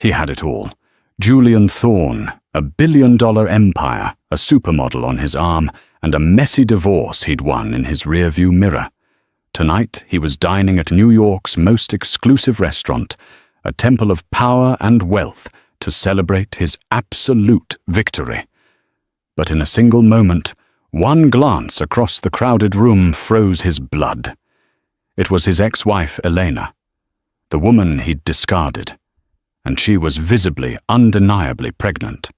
He had it all. Julian Thorne, a billion-dollar empire, a supermodel on his arm, and a messy divorce he'd won in his rearview mirror. Tonight he was dining at New York's most exclusive restaurant, a temple of power and wealth, to celebrate his absolute victory. But in a single moment, one glance across the crowded room froze his blood. It was his ex-wife, Elena, the woman he'd discarded, and she was visibly, undeniably pregnant.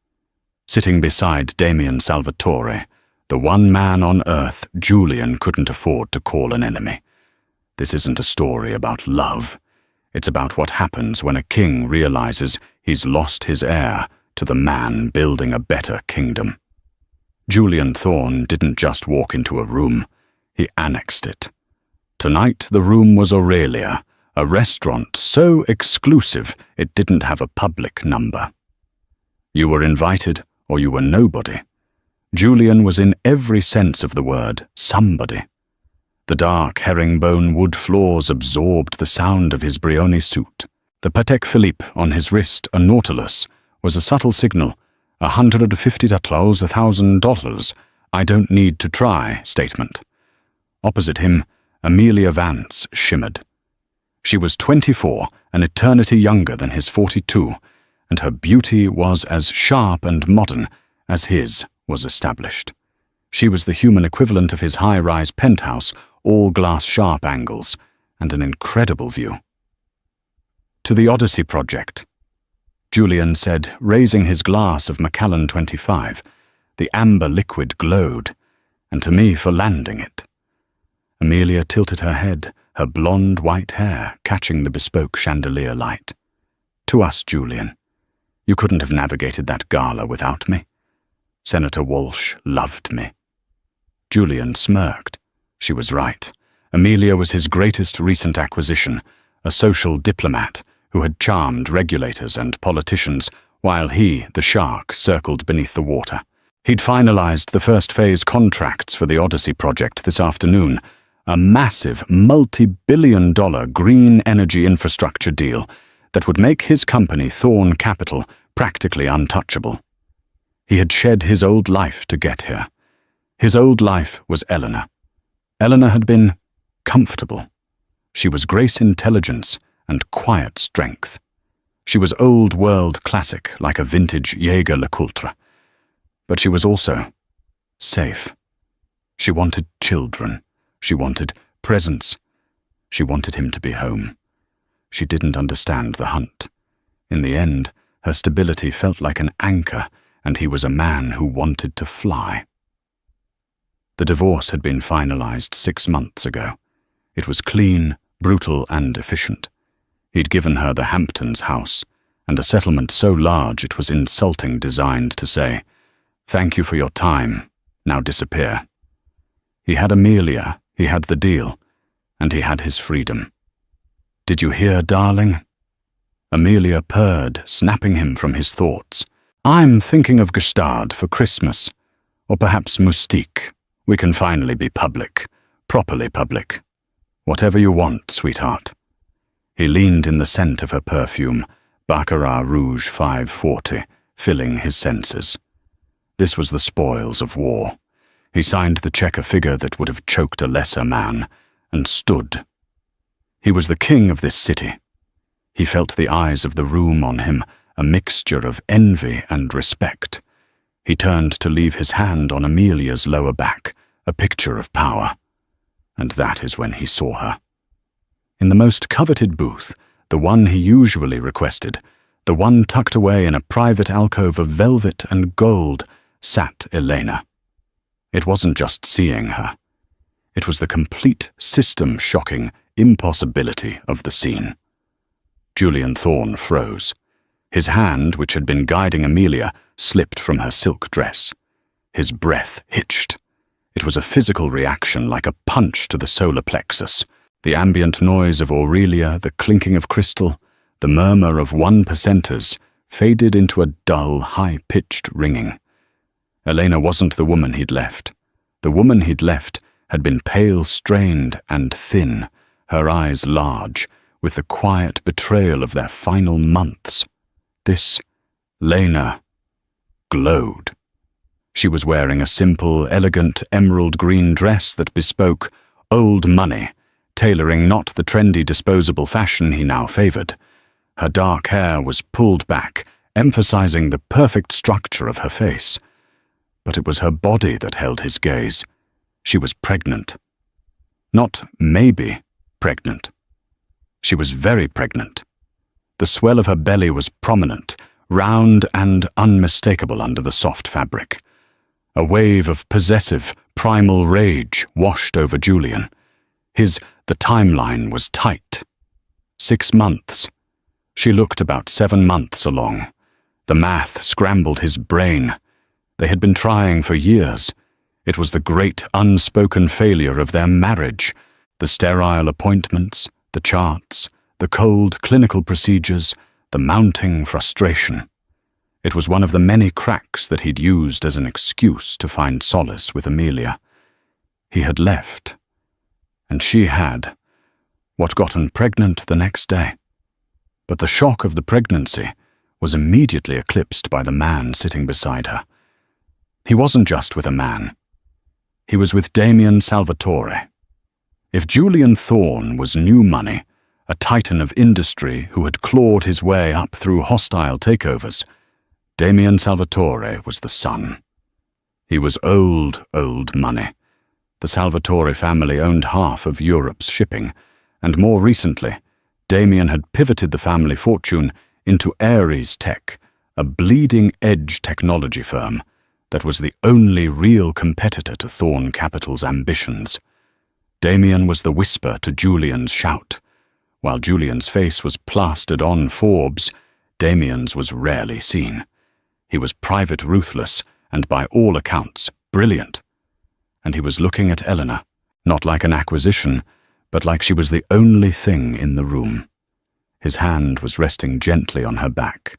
Sitting beside Damien Salvatore, the one man on earth Julian couldn't afford to call an enemy. This isn't a story about love. It's about what happens when a king realizes he's lost his heir to the man building a better kingdom. Julian Thorne didn't just walk into a room, he annexed it. Tonight the room was Aurelia, a restaurant so exclusive it didn't have a public number. You were invited or you were nobody. Julian was in every sense of the word somebody. The dark herringbone wood floors absorbed the sound of his Brioni suit. The Patek Philippe on his wrist, a Nautilus, was a subtle signal, $150, $1,000, I don't need to try statement. Opposite him, Amelia Vance shimmered. She was 24, an eternity younger than his 42, and her beauty was as sharp and modern as his was established. She was the human equivalent of his high-rise penthouse, all glass sharp angles, and an incredible view. To the Odyssey Project, Julian said, raising his glass of Macallan 25. The amber liquid glowed, and to me for landing it. Amelia tilted her head, her blonde white hair catching the bespoke chandelier light. To us, Julian. You couldn't have navigated that gala without me. Senator Walsh loved me. Julian smirked. She was right. Amelia was his greatest recent acquisition, a social diplomat who had charmed regulators and politicians while he, the shark, circled beneath the water. He'd finalized the first phase contracts for the Odyssey project this afternoon, a massive, multi-billion-dollar green energy infrastructure deal that would make his company, Thorne Capital, practically untouchable. He had shed his old life to get here. His old life was Eleanor. Eleanor had been comfortable. She was grace intelligence and quiet strength. She was old-world classic, like a vintage Jaeger LeCoultre. But she was also safe. She wanted children. She wanted presents. She wanted him to be home. She didn't understand the hunt. In the end, her stability felt like an anchor, and he was a man who wanted to fly. The divorce had been finalized 6 months ago. It was clean, brutal, and efficient. He'd given her the Hamptons house, and a settlement so large it was insulting, designed to say, "Thank you for your time, now disappear." He had Amelia, he had the deal, and he had his freedom. "Did you hear, darling?" Amelia purred, snapping him from his thoughts. "I'm thinking of Gestard for Christmas, or perhaps Moustique. We can finally be public, properly public. Whatever you want, sweetheart." He leaned in the scent of her perfume, Baccarat Rouge 540, filling his senses. This was the spoils of war. He signed the check, a figure that would have choked a lesser man, and stood. He was the king of this city. He felt the eyes of the room on him, a mixture of envy and respect. He turned to leave his hand on Amelia's lower back, a picture of power. And that is when he saw her. In the most coveted booth, the one he usually requested, the one tucked away in a private alcove of velvet and gold, sat Elena. It wasn't just seeing her. It was the complete system-shocking impossibility of the scene. Julian Thorne froze. His hand, which had been guiding Amelia, slipped from her silk dress. His breath hitched. It was a physical reaction, like a punch to the solar plexus. The ambient noise of Aurelia, the clinking of crystal, the murmur of 1%ers, faded into a dull, high-pitched ringing. Elena wasn't the woman he'd left. The woman he'd left had been pale, strained, and thin, her eyes large, with the quiet betrayal of their final months. This Lena glowed. She was wearing a simple, elegant emerald green dress that bespoke old money, tailoring not the trendy disposable fashion he now favored. Her dark hair was pulled back, emphasizing the perfect structure of her face. But it was her body that held his gaze. She was pregnant. Not maybe pregnant. She was very pregnant. The swell of her belly was prominent, round and unmistakable under the soft fabric. A wave of possessive, primal rage washed over Julian. The timeline was tight. 6 months. She looked about 7 months along. The math scrambled his brain. They had been trying for years. It was the great unspoken failure of their marriage. The sterile appointments, the charts, the cold clinical procedures, the mounting frustration. It was one of the many cracks that he'd used as an excuse to find solace with Amelia. He had left. And she had gotten pregnant the next day. But the shock of the pregnancy was immediately eclipsed by the man sitting beside her. He wasn't just with a man. He was with Damien Salvatore. If Julian Thorne was new money, a titan of industry who had clawed his way up through hostile takeovers, Damien Salvatore was the son. He was old money. The Salvatore family owned half of Europe's shipping, and more recently, Damien had pivoted the family fortune into Ares Tech, a bleeding-edge technology firm that was the only real competitor to Thorne Capital's ambitions. Damien was the whisper to Julian's shout. While Julian's face was plastered on Forbes, Damien's was rarely seen. He was private ruthless and by all accounts brilliant. And he was looking at Eleanor, not like an acquisition, but like she was the only thing in the room. His hand was resting gently on her back.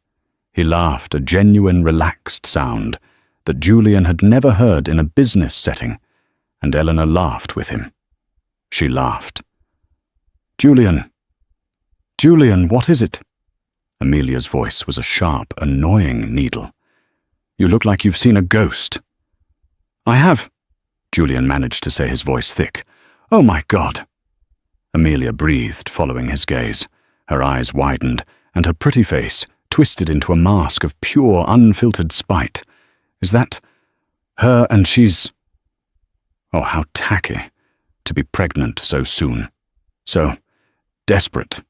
He laughed, a genuine relaxed sound that Julian had never heard in a business setting, and Eleanor laughed with him. She laughed. Julian, what is it?" Amelia's voice was a sharp, annoying needle. "You look like you've seen a ghost." "I have," Julian managed to say, his voice thick. "Oh my God." Amelia breathed, following his gaze. Her eyes widened, and her pretty face twisted into a mask of pure, unfiltered spite. "Is that her and she's—" Oh, how tacky. To be pregnant so soon. So desperate.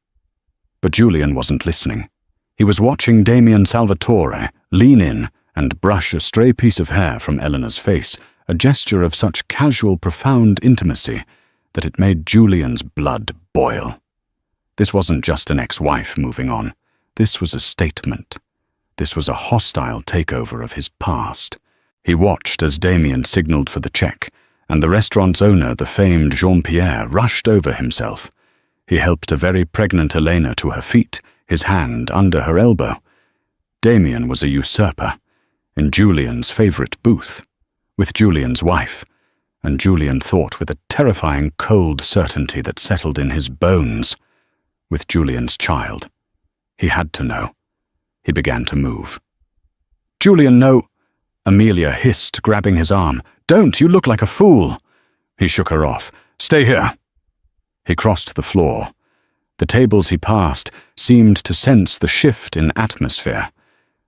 But Julian wasn't listening. He was watching Damien Salvatore lean in and brush a stray piece of hair from Eleanor's face, a gesture of such casual, profound intimacy that it made Julian's blood boil. This wasn't just an ex-wife moving on. This was a statement. This was a hostile takeover of his past. He watched as Damien signaled for the check, and the restaurant's owner, the famed Jean-Pierre, rushed over himself. He helped a very pregnant Elena to her feet, his hand under her elbow. Damien was a usurper, in Julian's favorite booth, with Julian's wife, and Julian thought with a terrifying cold certainty that settled in his bones, with Julian's child. He had to know. He began to move. "Julian, no!" Amelia hissed, grabbing his arm. "Don't! You look like a fool!" He shook her off. "Stay here!" He crossed the floor. The tables he passed seemed to sense the shift in atmosphere.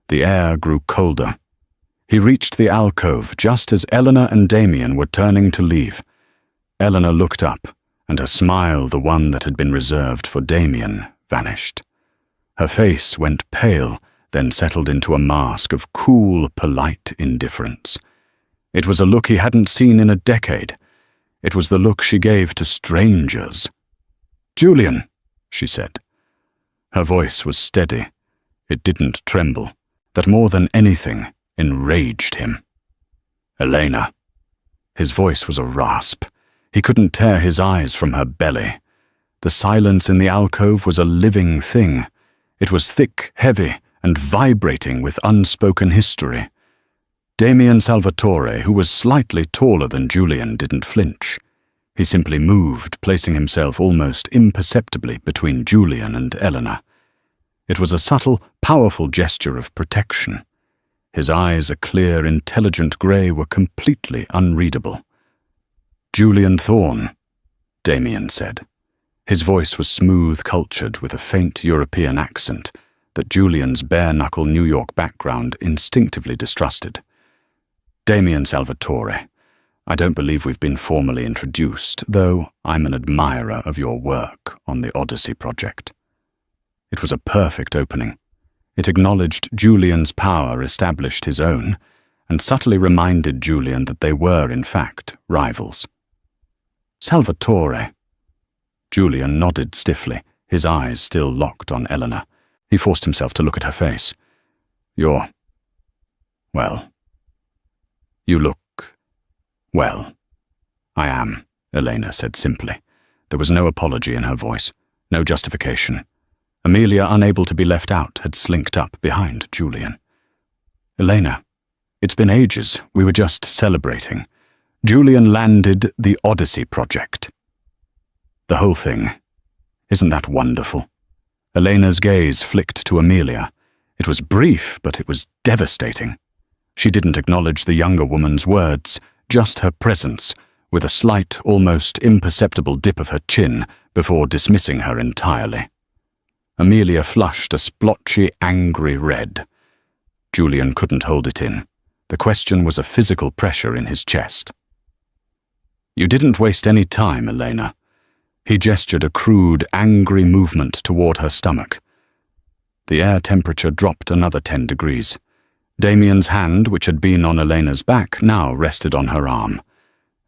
The air grew colder. He reached the alcove just as Eleanor and Damien were turning to leave. Eleanor looked up, and her smile, the one that had been reserved for Damien, vanished. Her face went pale, then settled into a mask of cool, polite indifference. It was a look he hadn't seen in a decade. It was the look she gave to strangers. "Julian," she said. Her voice was steady. It didn't tremble. That more than anything enraged him. "Elena." His voice was a rasp. He couldn't tear his eyes from her belly. The silence in the alcove was a living thing. It was thick, heavy, and vibrating with unspoken history. Damien Salvatore, who was slightly taller than Julian, didn't flinch. He simply moved, placing himself almost imperceptibly between Julian and Eleanor. It was a subtle, powerful gesture of protection. His eyes, a clear, intelligent grey, were completely unreadable. "Julian Thorne," Damien said. His voice was smooth, cultured, with a faint European accent that Julian's bare-knuckle New York background instinctively distrusted. "Damien Salvatore, I don't believe we've been formally introduced, though I'm an admirer of your work on the Odyssey project." It was a perfect opening. It acknowledged Julian's power, established his own, and subtly reminded Julian that they were, in fact, rivals. "Salvatore." Julian nodded stiffly, his eyes still locked on Eleanor. He forced himself to look at her face. "You're... well. You look... well." "I am," Elena said simply. There was no apology in her voice, no justification. Amelia, unable to be left out, had slinked up behind Julian. "Elena, it's been ages. We were just celebrating. Julian landed the Odyssey project." "The whole thing. Isn't that wonderful?" Elena's gaze flicked to Amelia. It was brief, but it was devastating. She didn't acknowledge the younger woman's words, just her presence, with a slight, almost imperceptible dip of her chin before dismissing her entirely. Amelia flushed a splotchy, angry red. Julian couldn't hold it in. The question was a physical pressure in his chest. "You didn't waste any time, Elena." He gestured a crude, angry movement toward her stomach. The air temperature dropped another 10 degrees. Damien's hand, which had been on Elena's back, now rested on her arm.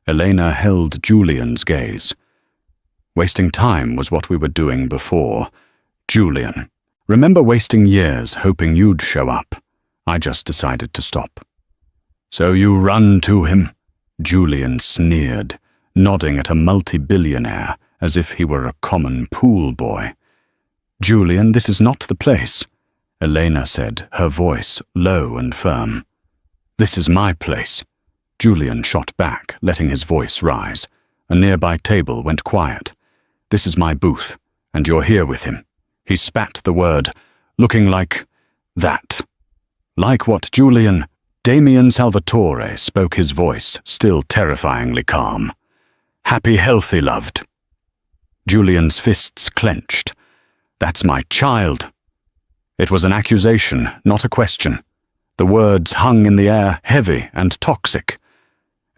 Elena held Julian's gaze. "Wasting time was what we were doing before. Julian, remember wasting years hoping you'd show up? I just decided to stop." "So you run to him?" Julian sneered, nodding at a multi-billionaire as if he were a common pool boy. "Julian, this is not the place," Elena said, her voice low and firm. "This is my place." Julian shot back, letting his voice rise. A nearby table went quiet. "This is my booth, and you're here with him." He spat the word, looking like that. "Like what, Julian?" Damien Salvatore spoke, his voice still terrifyingly calm. "Happy, healthy, loved." Julian's fists clenched. "That's my child." It was an accusation, not a question. The words hung in the air, heavy and toxic.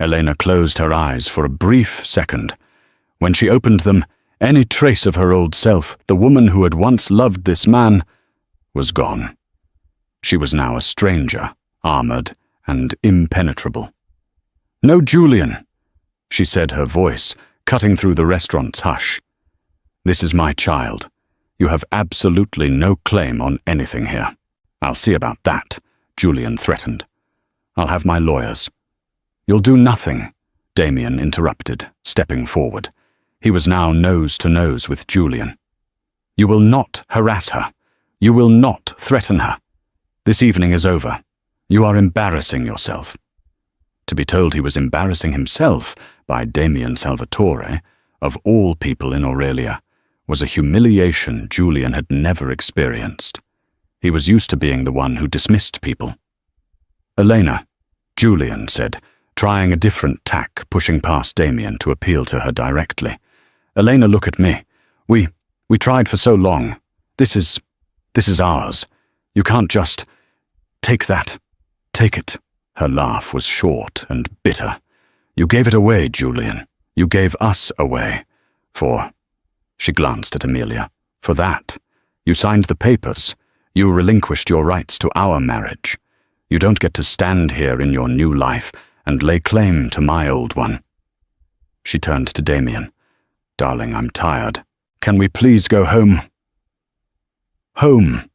Elena closed her eyes for a brief second. When she opened them, any trace of her old self, the woman who had once loved this man, was gone. She was now a stranger, armored and impenetrable. "No, Julian," she said, her voice cutting through the restaurant's hush. "This is my child. You have absolutely no claim on anything here." "I'll see about that," Julian threatened. "I'll have my lawyers." "You'll do nothing," Damien interrupted, stepping forward. He was now nose to nose with Julian. "You will not harass her. You will not threaten her. This evening is over. You are embarrassing yourself." To be told he was embarrassing himself by Damien Salvatore, of all people in Aurelia, was a humiliation Julian had never experienced. He was used to being the one who dismissed people. "Elena," Julian said, trying a different tack, pushing past Damien to appeal to her directly. "Elena, look at me. We tried for so long. This is ours. You can't just... take that. Take it." Her laugh was short and bitter. "You gave it away, Julian. You gave us away. For..." She glanced at Amelia. "For that. You signed the papers. You relinquished your rights to our marriage. You don't get to stand here in your new life and lay claim to my old one." She turned to Damien. "Darling, I'm tired. Can we please go home?" Home.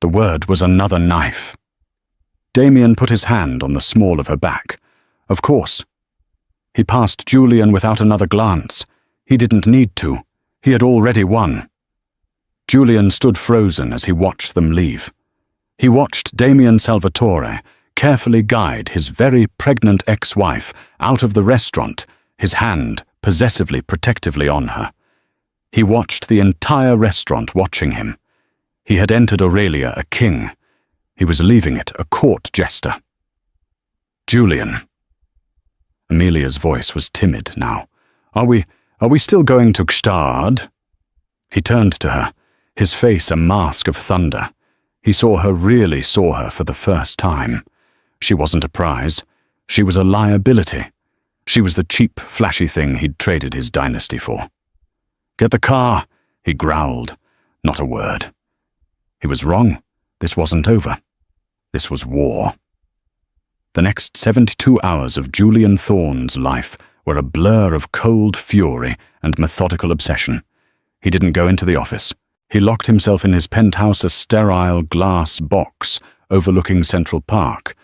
The word was another knife. Damien put his hand on the small of her back. Of course. He passed Julian without another glance. He didn't need to. He had already won. Julian stood frozen as he watched them leave. He watched Damien Salvatore carefully guide his very pregnant ex-wife out of the restaurant, his hand possessively protectively on her. He watched the entire restaurant watching him. He had entered Aurelia a king. He was leaving it a court jester. Julian. Amelia's voice was timid now. Are we still going to Gstaad? He turned to her, his face a mask of thunder. He really saw her for the first time. She wasn't a prize. She was a liability. She was the cheap, flashy thing he'd traded his dynasty for. Get the car, he growled. Not a word. He was wrong. This wasn't over. This was war. The next 72 hours of Julian Thorne's life were a blur of cold fury and methodical obsession. He didn't go into the office. He locked himself in his penthouse, a sterile glass box overlooking Central Park,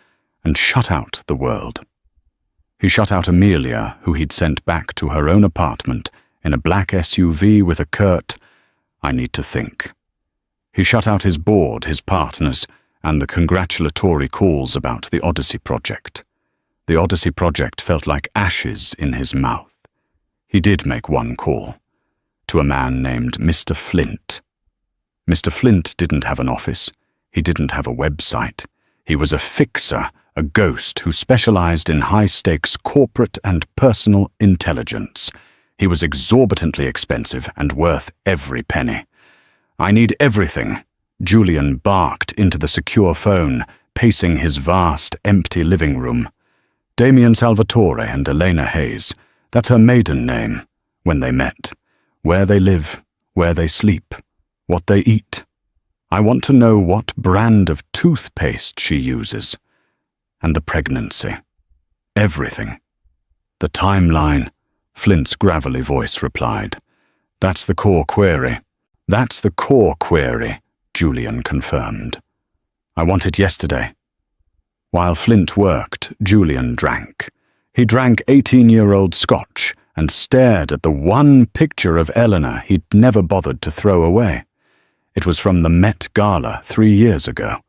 and shut out the world. He shut out Amelia, who he'd sent back to her own apartment in a black SUV with a curt, "I need to think." He shut out his board, his partners, and the congratulatory calls about the Odyssey Project. The Odyssey Project felt like ashes in his mouth. He did make one call, to a man named Mr. Flint. Mr. Flint didn't have an office. He didn't have a website. He was a fixer, a ghost who specialized in high-stakes corporate and personal intelligence. He was exorbitantly expensive and worth every penny. "I need everything," Julian barked into the secure phone, pacing his vast, empty living room. Damien Salvatore and Elena Hayes, that's her maiden name, when they met. Where they live, where they sleep, what they eat. I want to know what brand of toothpaste she uses. And the pregnancy. Everything. The timeline, Flint's gravelly voice replied. That's the core query. That's the core query, Julian confirmed. I want it yesterday. While Flint worked, Julian drank. He drank 18-year-old scotch and stared at the one picture of Eleanor he'd never bothered to throw away. It was from the Met Gala 3 years ago.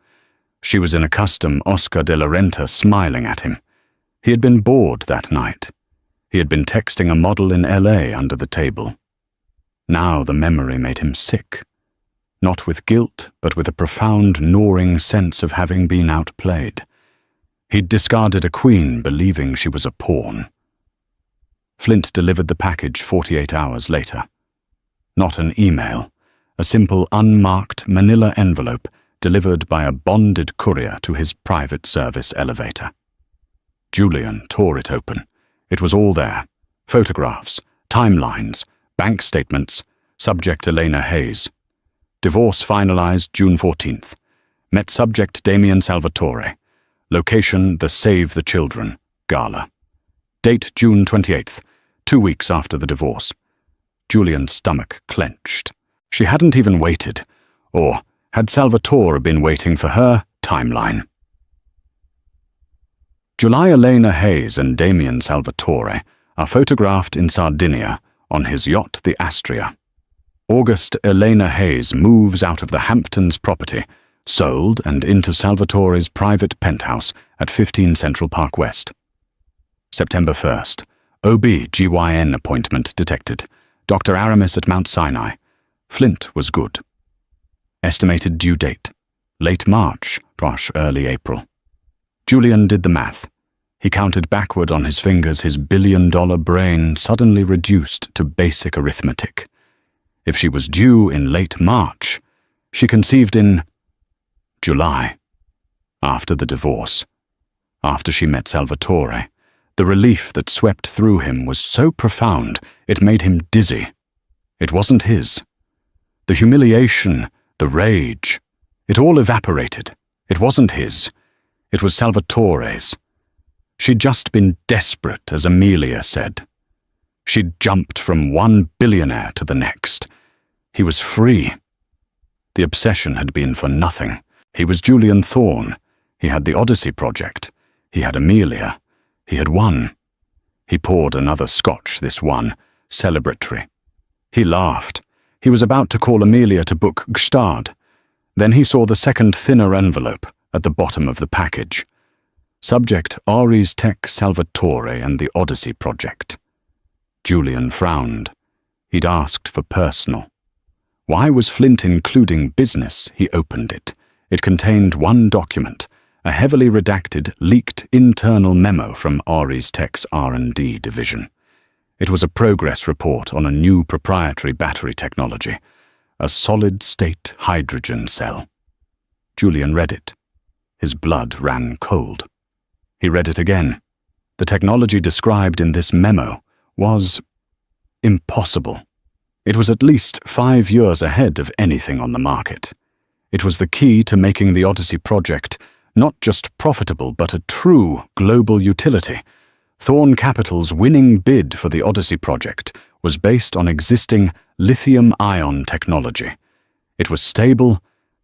She was in a custom Oscar de la Renta smiling at him. He had been bored that night. He had been texting a model in LA under the table. Now the memory made him sick. Not with guilt, but with a profound, gnawing sense of having been outplayed. He'd discarded a queen believing she was a pawn. Flint delivered the package 48 hours later. Not an email. A simple unmarked manila envelope delivered by a bonded courier to his private service elevator. Julian tore it open. It was all there. Photographs, timelines, bank statements, subject Elena Hayes. Divorce finalized June 14th. Met subject Damien Salvatore. Location the Save the Children Gala. Date June 28th, 2 weeks after the divorce. Julian's stomach clenched. She hadn't even waited, or had Salvatore been waiting for her timeline? July Elena Hayes and Damien Salvatore are photographed in Sardinia on his yacht the Astria. August Elena Hayes moves out of the Hamptons property, sold and into Salvatore's private penthouse at 15 Central Park West. September 1st, OB-GYN appointment detected. Dr. Aramis at Mount Sinai. Flint was good. Estimated due date. Late March, early April. Julian did the math. He counted backward on his fingers, his billion-dollar brain suddenly reduced to basic arithmetic. If she was due in late March, she conceived in July, after the divorce. After she met Salvatore, the relief that swept through him was so profound it made him dizzy. It wasn't his. The humiliation, the rage, it all evaporated. It wasn't his. It was Salvatore's. She'd just been desperate, as Amelia said. She'd jumped from one billionaire to the next. He was free. The obsession had been for nothing. He was Julian Thorne. He had the Odyssey Project. He had Amelia. He had won. He poured another scotch, this one, celebratory. He laughed. He was about to call Amelia to book Gstaad. Then he saw the second thinner envelope at the bottom of the package. Subject Ares Tech Salvatore and the Odyssey Project. Julian frowned. He'd asked for personal. Why was Flint including business? He opened it. It contained one document, a heavily redacted, leaked internal memo from Ares Tech's R&D division. It was a progress report on a new proprietary battery technology, a solid-state hydrogen cell. Julian read it. His blood ran cold. He read it again. The technology described in this memo was impossible. It was at least 5 years ahead of anything on the market. It was the key to making the Odyssey project not just profitable but a true global utility. Thorn Capital's winning bid for the Odyssey project was based on existing lithium-ion technology. It was stable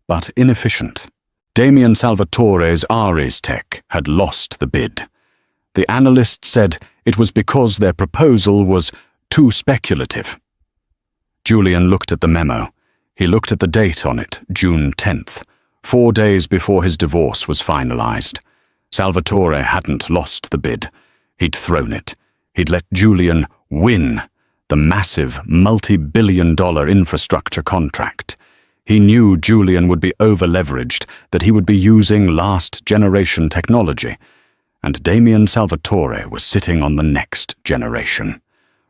but inefficient. Damien Salvatore's Ares Tech had lost the bid. The analysts said it was because their proposal was too speculative. Julian looked at the memo. He looked at the date on it, June 10th, 4 days before his divorce was finalized. Salvatore hadn't lost the bid. He'd thrown it. He'd let Julian win the massive multi-billion-dollar infrastructure contract. He knew Julian would be over-leveraged, that he would be using last-generation technology, and Damien Salvatore was sitting on the next generation.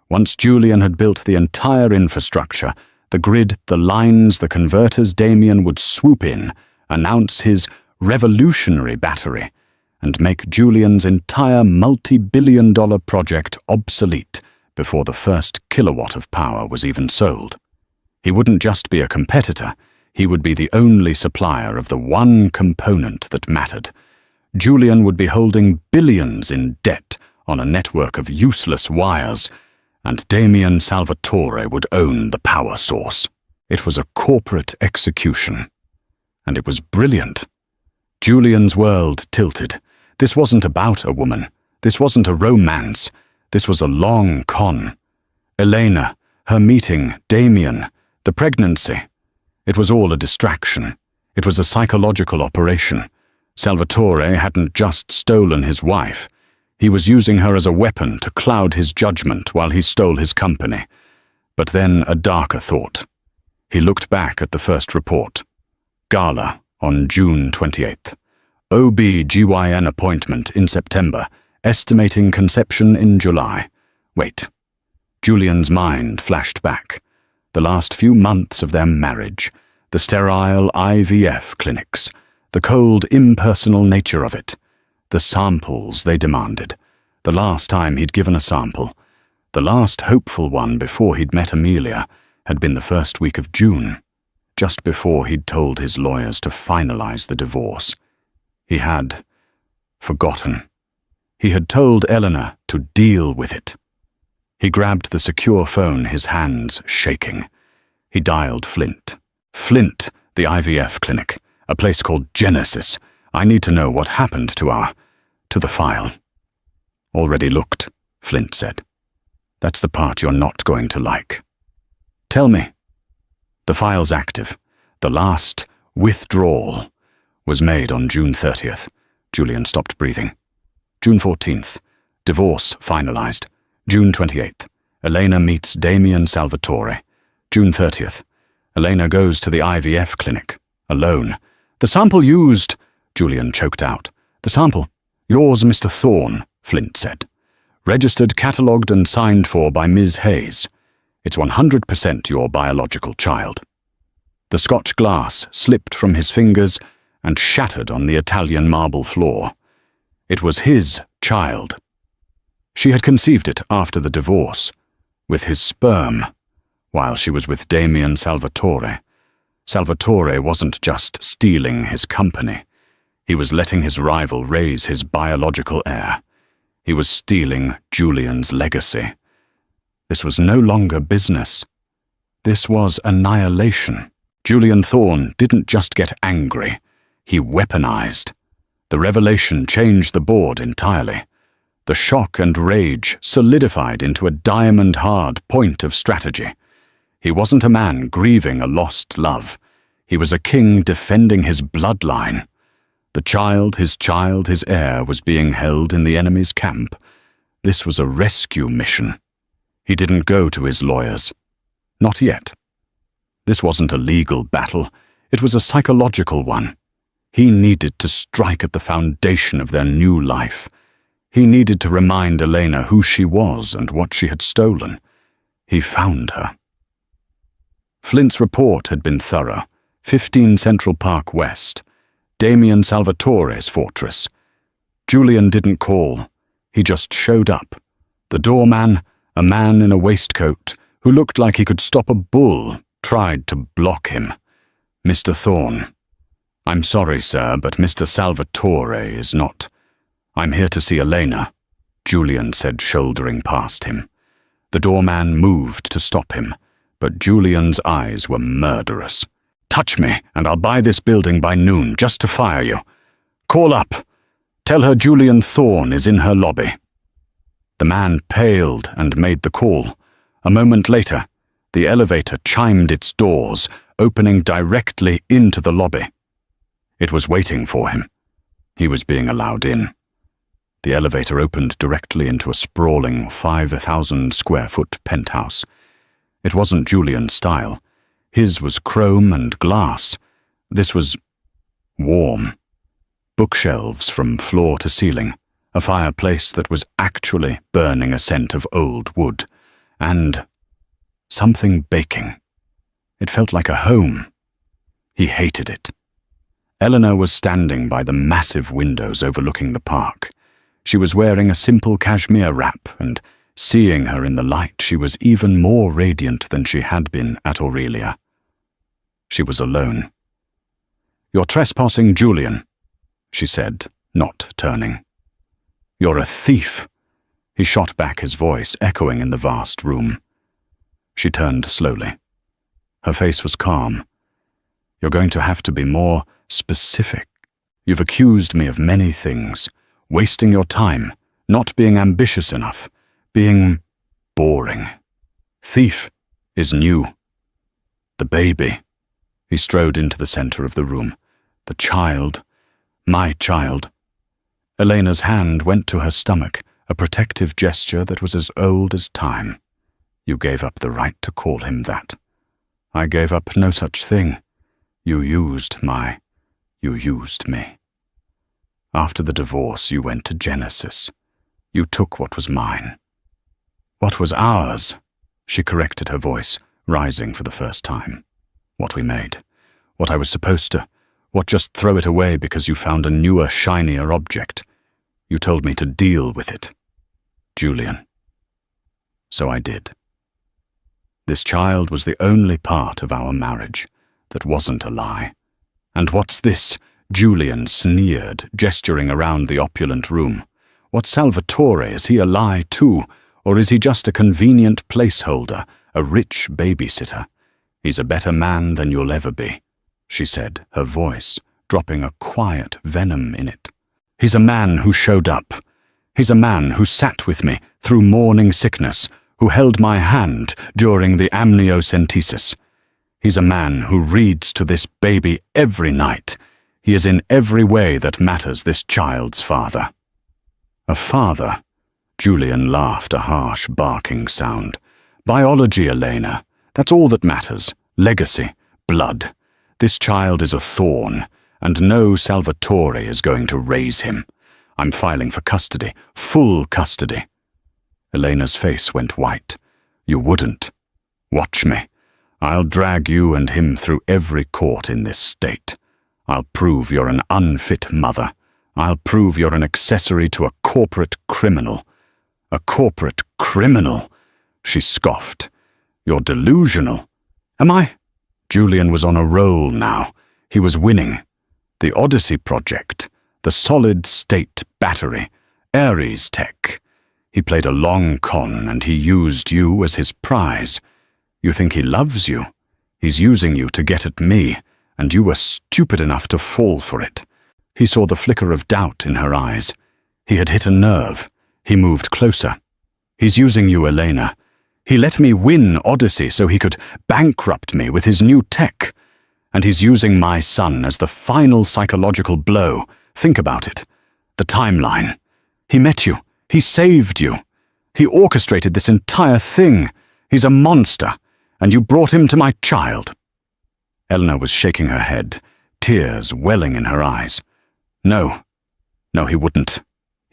Once Julian had built the entire infrastructure, the grid, the lines, the converters, Damien would swoop in, announce his revolutionary battery, and make Julian's entire multi-billion-dollar project obsolete before the first kilowatt of power was even sold. He wouldn't just be a competitor, he would be the only supplier of the one component that mattered. Julian would be holding billions in debt on a network of useless wires, and Damien Salvatore would own the power source. It was a corporate execution. And it was brilliant. Julian's world tilted. This wasn't about a woman. This wasn't a romance. This was a long con. Elena, her meeting, Damien, the pregnancy. It was all a distraction. It was a psychological operation. Salvatore hadn't just stolen his wife. He was using her as a weapon to cloud his judgment while he stole his company. But then a darker thought. He looked back at the first report. Gala on June 28th. OB-GYN appointment in September, estimating conception in July. Wait. Julian's mind flashed back. The last few months of their marriage, the sterile IVF clinics, the cold, impersonal nature of it, the samples they demanded, the last time he'd given a sample, the last hopeful one before he'd met Amelia, had been the first week of June, just before he'd told his lawyers to finalize the divorce. He had forgotten. He had told Eleanor to deal with it. He grabbed the secure phone, his hands shaking. He dialed Flint. Flint, the IVF clinic, a place called Genesis. I need to know what happened to the file. Already looked, Flint said. That's the part you're not going to like. Tell me. The file's active. The last withdrawal was made on June 30th. Julian stopped breathing. June 14th. Divorce finalized. June 28th. Elena meets Damien Salvatore. June 30th. Elena goes to the IVF clinic. Alone. The sample used, Julian choked out. The sample. Yours, Mr. Thorne, Flint said. Registered, catalogued and signed for by Ms. Hayes. It's 100% your biological child. The Scotch glass slipped from his fingers and shattered on the Italian marble floor. It was his child. She had conceived it after the divorce, with his sperm, while she was with Damien Salvatore. Salvatore wasn't just stealing his company. He was letting his rival raise his biological heir. He was stealing Julian's legacy. This was no longer business. This was annihilation. Julian Thorne didn't just get angry. He weaponized. The revelation changed the board entirely. The shock and rage solidified into a diamond-hard point of strategy. He wasn't a man grieving a lost love. He was a king defending his bloodline. The child, his heir, was being held in the enemy's camp. This was a rescue mission. He didn't go to his lawyers. Not yet. This wasn't a legal battle. It was a psychological one. He needed to strike at the foundation of their new life. He needed to remind Elena who she was and what she had stolen. He found her. Flint's report had been thorough. 15 Central Park West. Damien Salvatore's fortress. Julian didn't call. He just showed up. The doorman, a man in a waistcoat, who looked like he could stop a bull, tried to block him. Mr. Thorne. "I'm sorry, sir, but Mr. Salvatore is not. I'm here to see Elena," Julian said, shouldering past him. The doorman moved to stop him, but Julian's eyes were murderous. "Touch me, and I'll buy this building by noon just to fire you. Call up. Tell her Julian Thorne is in her lobby." The man paled and made the call. A moment later, the elevator chimed its doors, opening directly into the lobby. It was waiting for him. He was being allowed in. The elevator opened directly into a sprawling 5,000-square-foot penthouse. It wasn't Julian's style. His was chrome and glass. This was warm. Bookshelves from floor to ceiling, a fireplace that was actually burning a scent of old wood, and something baking. It felt like a home. He hated it. Eleanor was standing by the massive windows overlooking the park. She was wearing a simple cashmere wrap, and seeing her in the light, she was even more radiant than she had been at Aurelia. She was alone. "You're trespassing, Julian," she said, not turning. "You're a thief." He shot back, his voice echoing in the vast room. She turned slowly. Her face was calm. "You're going to have to be more specific. You've accused me of many things. Wasting your time, not being ambitious enough, being boring. Thief is new. The baby." He strode into the center of the room. "The child. My child." Elena's hand went to her stomach, a protective gesture that was as old as time. "You gave up the right to call him that." "I gave up no such thing. You used me. After the divorce, you went to Genesis. You took what was mine." "What was ours?" She corrected her voice, rising for the first time. "What we made. What I was supposed to. What just throw it away because you found a newer, shinier object. You told me to deal with it. Julian. So I did. This child was the only part of our marriage that wasn't a lie. And what's this?" Julian sneered, gesturing around the opulent room. "What Salvatore? Is he a lie too? Or is he just a convenient placeholder, a rich babysitter? He's a better man than you'll ever be," she said, her voice dropping a quiet venom in it. "He's a man who showed up. He's a man who sat with me through morning sickness, who held my hand during the amniocentesis. He's a man who reads to this baby every night. He is in every way that matters this child's father." "A father?" Julian laughed, a harsh, barking sound. "Biology, Elena. That's all that matters. Legacy. Blood. This child is a thorn, and no Salvatore is going to raise him. I'm filing for custody. Full custody." Elena's face went white. "You wouldn't. Watch me. I'll drag you and him through every court in this state. I'll prove you're an unfit mother. I'll prove you're an accessory to a corporate criminal." "A corporate criminal?" she scoffed. "You're delusional." "Am I?" Julian was on a roll now. He was winning. The Odyssey project, the solid-state battery, Ares tech. He played a long con and he used you as his prize. You think he loves you? He's using you to get at me, and you were stupid enough to fall for it. He saw the flicker of doubt in her eyes. He had hit a nerve. He moved closer. "He's using you, Elena. He let me win Odyssey so he could bankrupt me with his new tech. And he's using my son as the final psychological blow. Think about it. The timeline. He met you. He saved you. He orchestrated this entire thing. He's a monster, and you brought him to my child. Eleanor was shaking her head, tears welling in her eyes. No, he wouldn't.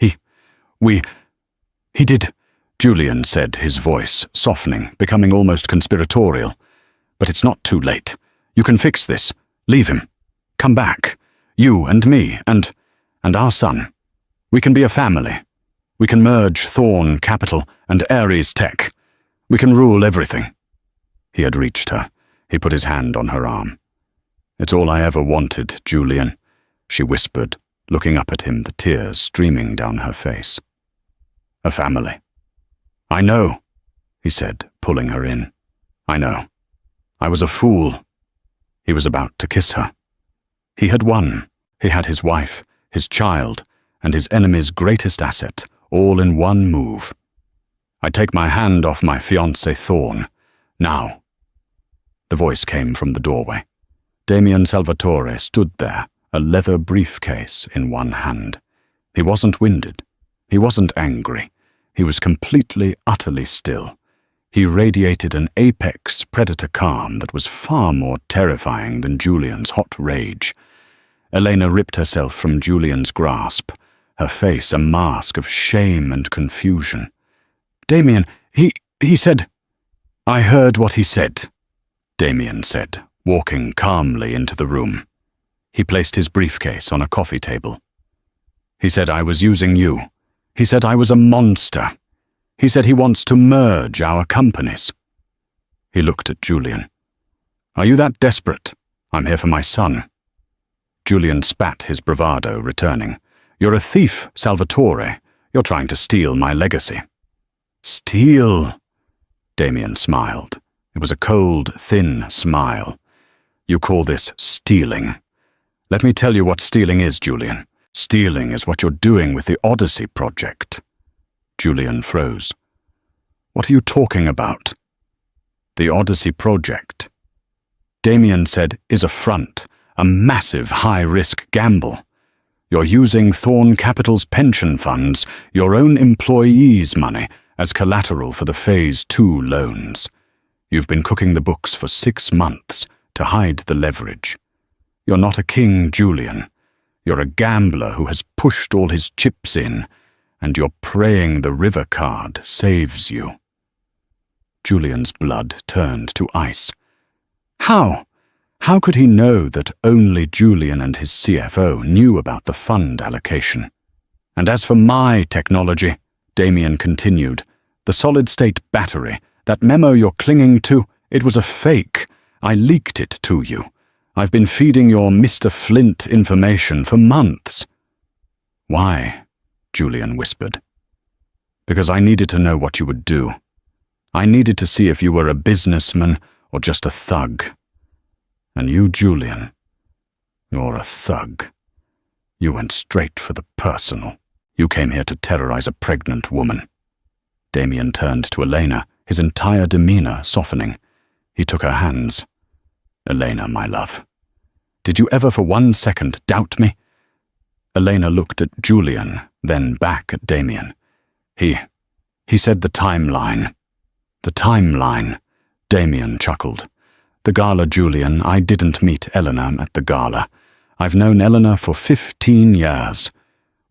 He did, Julian said, his voice softening, becoming almost conspiratorial. But it's not too late. You can fix this. Leave him. Come back. You and me, and our son. We can be a family. We can merge Thorn Capital and Ares Tech. We can rule everything. He had reached her. He put his hand on her arm. It's all I ever wanted, Julian, she whispered, looking up at him, the tears streaming down her face. A family. I know, he said, pulling her in. I know. I was a fool. He was about to kiss her. He had won. He had his wife, his child, and his enemy's greatest asset, all in one move. I take my hand off my fiancé Thorn. Now. The voice came from the doorway. Damien Salvatore stood there, a leather briefcase in one hand. He wasn't winded. He wasn't angry. He was completely, utterly still. He radiated an apex predator calm that was far more terrifying than Julian's hot rage. Elena ripped herself from Julian's grasp, her face a mask of shame and confusion. Damien, he said... I heard what he said, Damien said, walking calmly into the room. He placed his briefcase on a coffee table. He said I was using you. He said I was a monster. He said he wants to merge our companies. He looked at Julian. Are you that desperate? I'm here for my son. Julian spat his bravado, returning. You're a thief, Salvatore. You're trying to steal my legacy. Steal? Damien smiled. It was a cold, thin smile. You call this stealing. Let me tell you what stealing is, Julian. Stealing is what you're doing with the Odyssey project. Julian froze. What are you talking about? The Odyssey project. Damien said is a front, a massive high-risk gamble. You're using Thorn Capital's pension funds, your own employees' money, as collateral for the Phase 2 loans. You've been cooking the books for 6 months to hide the leverage. You're not a king, Julian. You're a gambler who has pushed all his chips in, and you're praying the river card saves you. Julian's blood turned to ice. How? How could he know that only Julian and his CFO knew about the fund allocation? And as for my technology, Damien continued, the solid-state battery, that memo you're clinging to, it was a fake. I leaked it to you. I've been feeding your Mr. Flint information for months. Why? Julian whispered. Because I needed to know what you would do. I needed to see if you were a businessman or just a thug. And you, Julian, you're a thug. You went straight for the personal. You came here to terrorize a pregnant woman. Damien turned to Elena, his entire demeanor softening. He took her hands. Elena, my love, did you ever for 1 second doubt me? Elena looked at Julian, then back at Damien. He said the timeline. The timeline, Damien chuckled. The gala, Julian, I didn't meet Eleanor at the gala. I've known Eleanor for 15 years.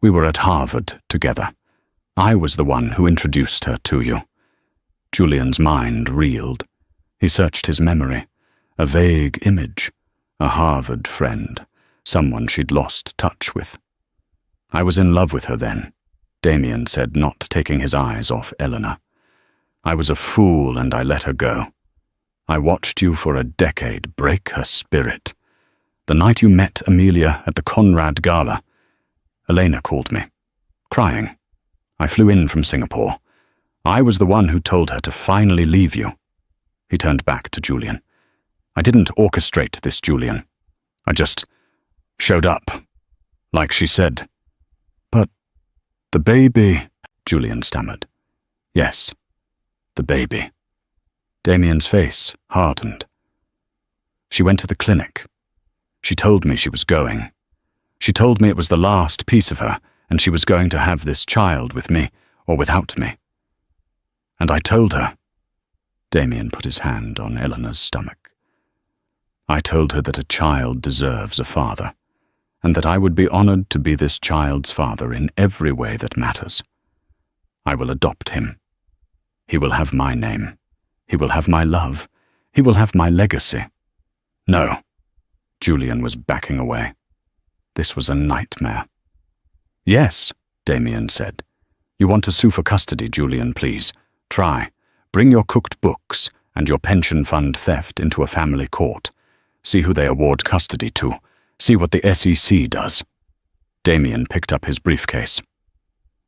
We were at Harvard together. I was the one who introduced her to you. Julian's mind reeled. He searched his memory. A vague image. A Harvard friend. Someone she'd lost touch with. I was in love with her then, Damien said, not taking his eyes off Eleanor. I was a fool and I let her go. I watched you for a decade break her spirit. The night you met Amelia at the Conrad Gala, Elena called me, crying. I flew in from Singapore. I was the one who told her to finally leave you. He turned back to Julian. I didn't orchestrate this, Julian. I just showed up, like she said. But the baby, Julian stammered. Yes, the baby. Damien's face hardened. She went to the clinic. She told me she was going. She told me it was the last piece of her, and she was going to have this child with me, or without me. And I told her. Damien put his hand on Eleanor's stomach. I told her that a child deserves a father, and that I would be honored to be this child's father in every way that matters. I will adopt him. He will have my name. He will have my love. He will have my legacy. No. Julian was backing away. This was a nightmare. Yes, Damien said. You want to sue for custody, Julian, please. Try. Bring your cooked books and your pension fund theft into a family court. See who they award custody to. See what the SEC does. Damien picked up his briefcase.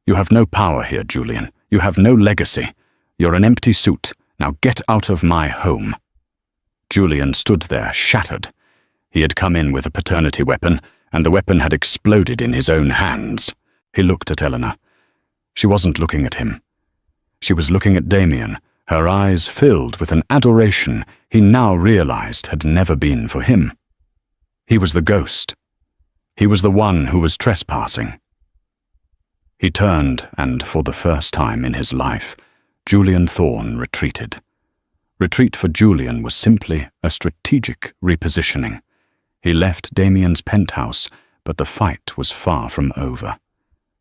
You have no power here, Julian. You have no legacy. You're an empty suit. Now get out of my home. Julian stood there, shattered. He had come in with a paternity weapon, and the weapon had exploded in his own hands. He looked at Eleanor. She wasn't looking at him. She was looking at Damien, her eyes filled with an adoration he now realized had never been for him. He was the ghost. He was the one who was trespassing. He turned, and for the first time in his life, Julian Thorne retreated. Retreat for Julian was simply a strategic repositioning. He left Damien's penthouse, but the fight was far from over.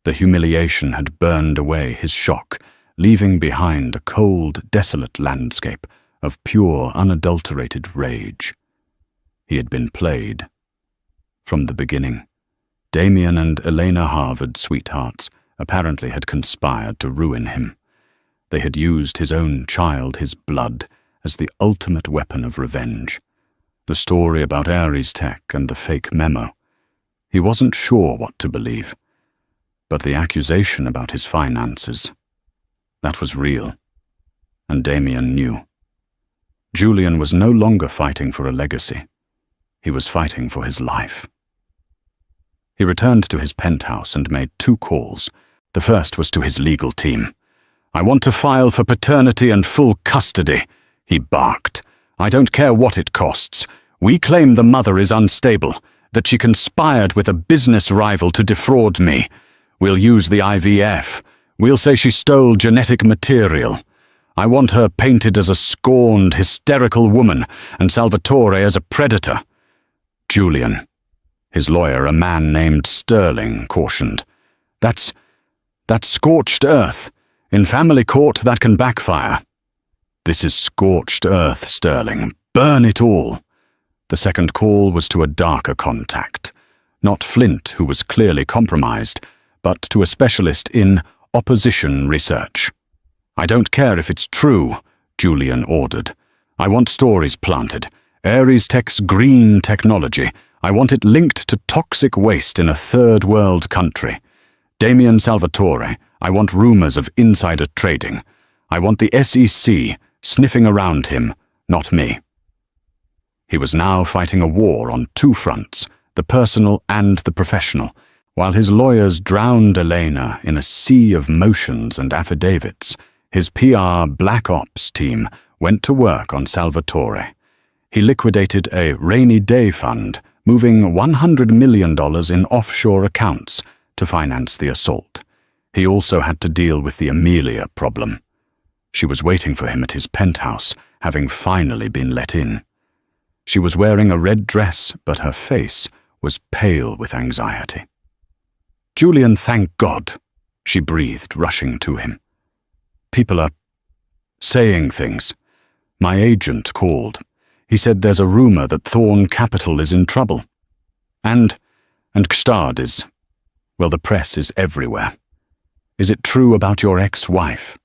The humiliation had burned away his shock, leaving behind a cold, desolate landscape of pure, unadulterated rage. He had been played. From the beginning, Damien and Elena Harvard, sweethearts, apparently had conspired to ruin him. They had used his own child, his blood, as the ultimate weapon of revenge. The story about Ares Tech and the fake memo. He wasn't sure what to believe. But the accusation about his finances, that was real. And Damien knew. Julian was no longer fighting for a legacy. He was fighting for his life. He returned to his penthouse and made 2 calls. The first was to his legal team. I want to file for paternity and full custody, he barked. I don't care what it costs. We claim the mother is unstable, that she conspired with a business rival to defraud me. We'll use the IVF. We'll say she stole genetic material. I want her painted as a scorned, hysterical woman and Salvatore as a predator. Julian, his lawyer, a man named Sterling, cautioned. That's scorched earth. In family court, that can backfire. This is scorched earth, Sterling. Burn it all. The second call was to a darker contact. Not Flint, who was clearly compromised, but to a specialist in opposition research. I don't care if it's true, Julian ordered. I want stories planted. Ares Tech's green technology. I want it linked to toxic waste in a third world country. Damien Salvatore. I want rumors of insider trading. I want the SEC sniffing around him, not me. He was now fighting a war on 2 fronts, the personal and the professional, while his lawyers drowned Elena in a sea of motions and affidavits. His PR Black Ops team went to work on Salvatore. He liquidated a rainy day fund, moving $100 million in offshore accounts to finance the assault. He also had to deal with the Amelia problem. She was waiting for him at his penthouse, having finally been let in. She was wearing a red dress, but her face was pale with anxiety. Julian, thank God, she breathed, rushing to him. People are saying things. My agent called. He said there's a rumor that Thorne Capital is in trouble. And Gstad is. Well, the press is everywhere. Is it true about your ex-wife?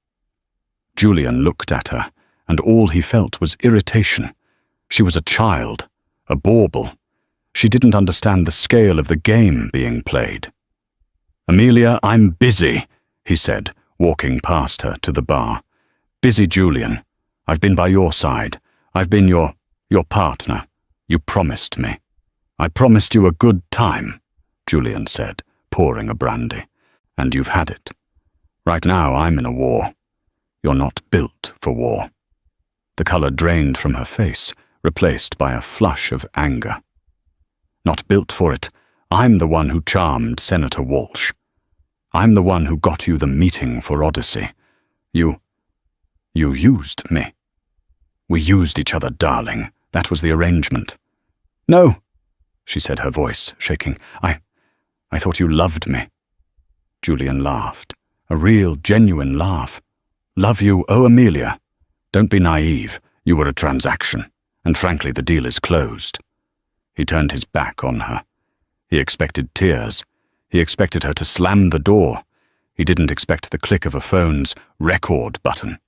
Julian looked at her, and all he felt was irritation. She was a child, a bauble. She didn't understand the scale of the game being played. Amelia, I'm busy, he said, walking past her to the bar. Busy, Julian. I've been by your side. I've been your partner. You promised me. I promised you a good time, Julian said, pouring a brandy. And you've had it. Right now I'm in a war. You're not built for war. The color drained from her face, replaced by a flush of anger. Not built for it. I'm the one who charmed Senator Walsh. I'm the one who got you the meeting for Odyssey. You used me. We used each other, darling. That was the arrangement. No, she said, her voice shaking. I thought you loved me. Julian laughed. A real, genuine laugh. Love you? Oh, Amelia. Don't be naive. You were a transaction, and frankly, the deal is closed. He turned his back on her. He expected tears. He expected her to slam the door. He didn't expect the click of a phone's record button.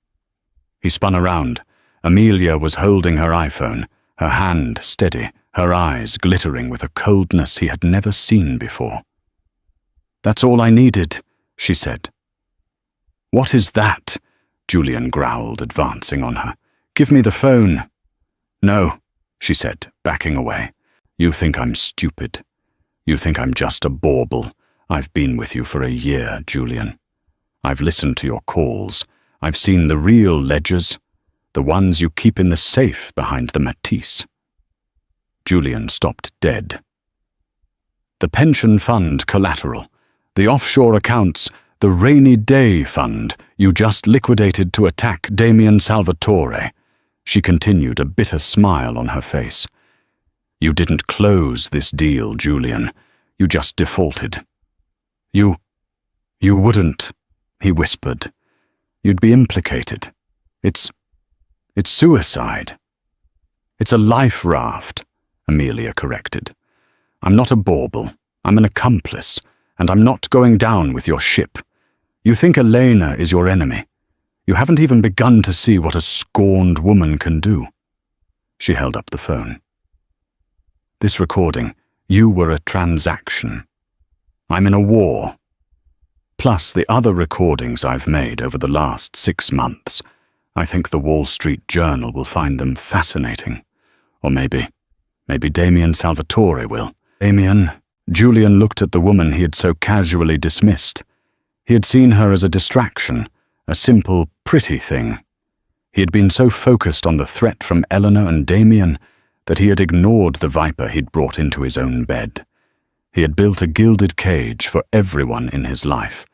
He spun around. Amelia was holding her iPhone, her hand steady, her eyes glittering with a coldness he had never seen before. "That's all I needed," she said. "What is that?" Julian growled, advancing on her. "Give me the phone." "No," she said, backing away. "You think I'm stupid. You think I'm just a bauble. I've been with you for a year, Julian. I've listened to your calls. I've seen the real ledgers, the ones you keep in the safe behind the Matisse." Julian stopped dead. The pension fund collateral, the offshore accounts, the rainy day fund you just liquidated to attack Damien Salvatore. She continued, a bitter smile on her face. "You didn't close this deal, Julian. You just defaulted." You wouldn't," he whispered. "You'd be implicated. It's suicide." "It's a life raft," Amelia corrected. "I'm not a bauble. I'm an accomplice, and I'm not going down with your ship. You think Elena is your enemy. You haven't even begun to see what a scorned woman can do." She held up the phone. "This recording, you were a transaction. I'm in a war. Plus the other recordings I've made over the last 6 months. I think the Wall Street Journal will find them fascinating. Or maybe Damien Salvatore will." Damien? Julian looked at the woman he had so casually dismissed. He had seen her as a distraction, a simple, pretty thing. He had been so focused on the threat from Eleanor and Damien that he had ignored the viper he'd brought into his own bed. He had built a gilded cage for everyone in his life,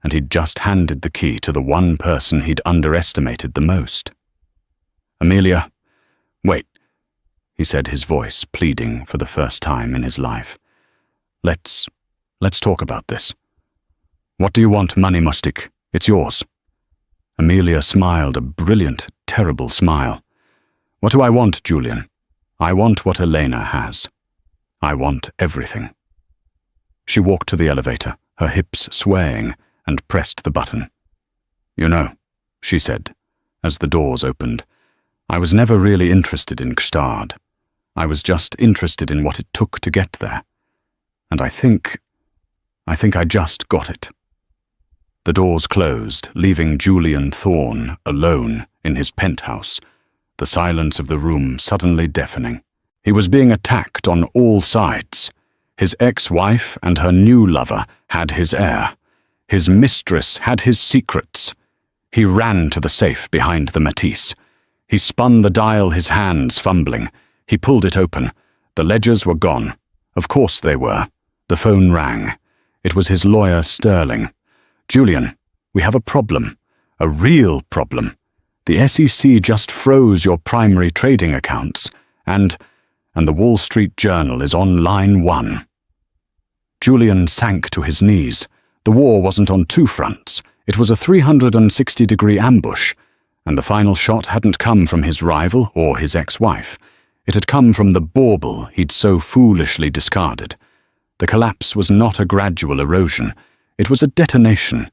and he'd just handed the key to the one person he'd underestimated the most. "Amelia, wait," he said, his voice pleading for the first time in his life. Let's talk about this. What do you want, Money Mustik? It's yours." Amelia smiled, a brilliant, terrible smile. "What do I want, Julian? I want what Elena has. I want everything." She walked to the elevator, her hips swaying, and pressed the button. "You know," she said, as the doors opened, "I was never really interested in Gstad. I was just interested in what it took to get there. And I think I just got it." The doors closed, leaving Julian Thorne alone in his penthouse, the silence of the room suddenly deafening. He was being attacked on all sides. His ex-wife and her new lover had his heir. His mistress had his secrets. He ran to the safe behind the Matisse. He spun the dial, his hands fumbling. He pulled it open. The ledgers were gone. Of course they were. The phone rang. It was his lawyer, Sterling. "Julian, we have a problem. A real problem. The SEC just froze your primary trading accounts, and the Wall Street Journal is on line 1. Julian sank to his knees. The war wasn't on 2 fronts. It was a 360-degree ambush, and the final shot hadn't come from his rival or his ex-wife. It had come from the bauble he'd so foolishly discarded. The collapse was not a gradual erosion. It was a detonation.